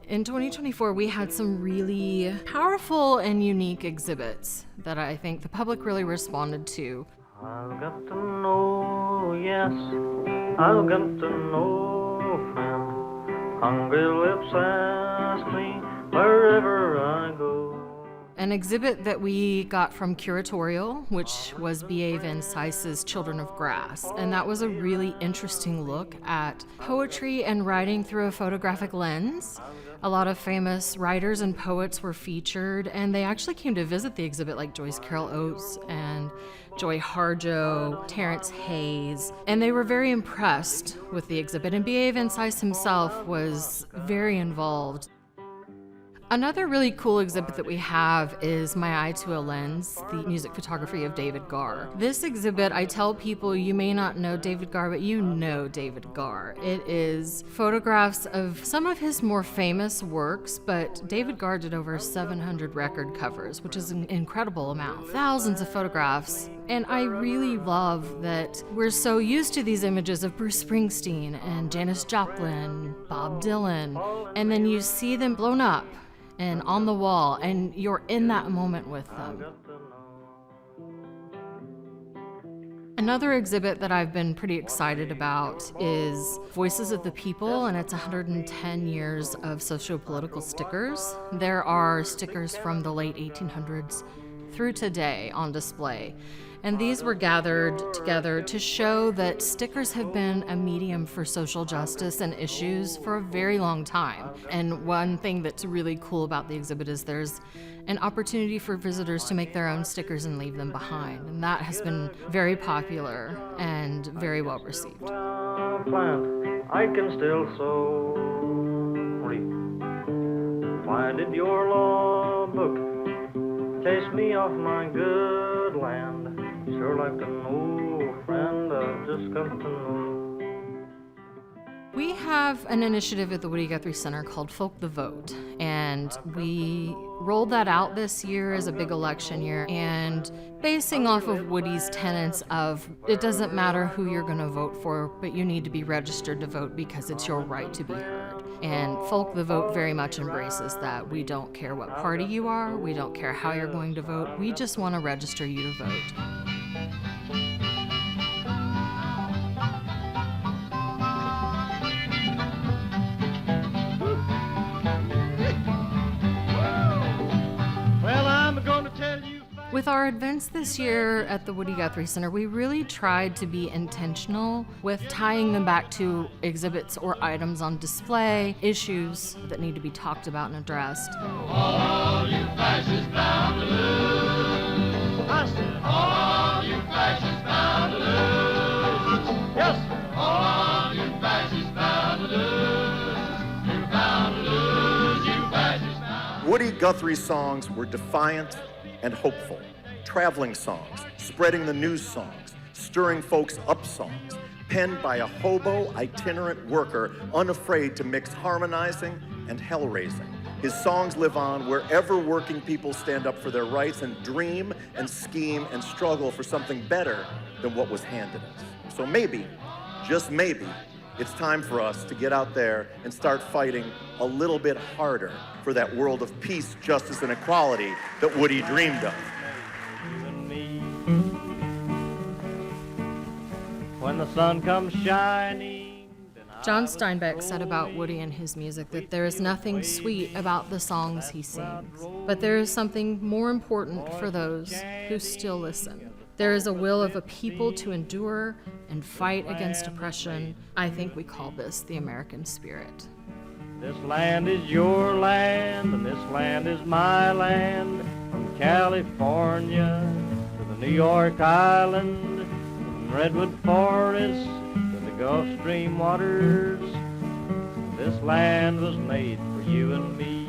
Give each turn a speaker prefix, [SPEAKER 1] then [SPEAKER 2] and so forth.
[SPEAKER 1] In 2024, we had some really powerful and unique exhibits that I think the public really responded to.
[SPEAKER 2] I've got to know, yes, I've got to know, friend. Hungry lips ask me wherever I go.
[SPEAKER 1] An exhibit that we got from Curatorial, which was B.A. Van Cise's Children of Grass. And that was a really interesting look at poetry and writing through a photographic lens. A lot of famous writers and poets were featured, and they actually came to visit the exhibit, like Joyce Carol Oates and Harjo, Terrance Hayes, and they were very impressed with the exhibit, and B.A. Van Cise himself was very involved. Another really cool exhibit that we have is My Eye to a Lens, the music photography of David Gahr. This exhibit, I tell people, you may not know David Gahr, but you know David Gahr. It is photographs of some of his more famous works, but David Gahr did over 700 record covers, which is an incredible amount. Thousands of photographs. And I really love that we're so used to these images of Bruce Springsteen and Janis Joplin, Bob Dylan, and then you see them blown up and on the wall, and you're in that moment with them. Another exhibit that I've been pretty excited about is Voices of the People, and it's 110 years of sociopolitical stickers. There are stickers from the late 1800s through today on display. And these were gathered together to show that stickers have been a medium for social justice and issues for a very long time. And one thing that's really cool about the exhibit is there's an opportunity for visitors to make their own stickers and leave them behind. And that has been very popular and very well received.
[SPEAKER 2] I can still sow. Why did your law book chase me off my good land? Sure like to know, friend, I've just got to know.
[SPEAKER 1] We have an initiative at the Woody Guthrie Center called Folk the Vote, and we rolled that out this year as a big election year, and basing off of Woody's tenets of it doesn't matter who you're going to vote for, but you need to be registered to vote because it's your right to be heard. And Folk the Vote very much embraces that. We don't care what party you are, we don't care how you're going to vote, we just want to register you to vote. With our events this year at the Woody Guthrie Center, we really tried to be intentional with tying them back to exhibits or items on display, issues that need to be talked about and addressed.
[SPEAKER 3] All you fascists bound to lose. I said, all you fascists bound to lose. Yes, all you fascists bound to lose. You're bound to lose, you fascists bound to lose.
[SPEAKER 4] Woody Guthrie's songs were defiant and hopeful. Traveling songs, spreading the news songs, stirring folks up songs, penned by a hobo itinerant worker unafraid to mix harmonizing and hell-raising. His songs live on wherever working people stand up for their rights and dream and scheme and struggle for something better than what was handed us. So maybe, just maybe, it's time for us to get out there and start fighting a little bit harder for that world of peace, justice, and equality that Woody dreamed of.
[SPEAKER 2] When the sun comes shining.
[SPEAKER 1] John Steinbeck said about Woody and his music that there is nothing sweet about the songs he sings, but there is something more important for those who still listen. There is a will of a people to endure and fight against oppression. I think we call this the American spirit.
[SPEAKER 2] This land is your land, and this land is my land. From California to the New York Island, from Redwood Forest to the Gulf Stream waters. This land was made for you and me.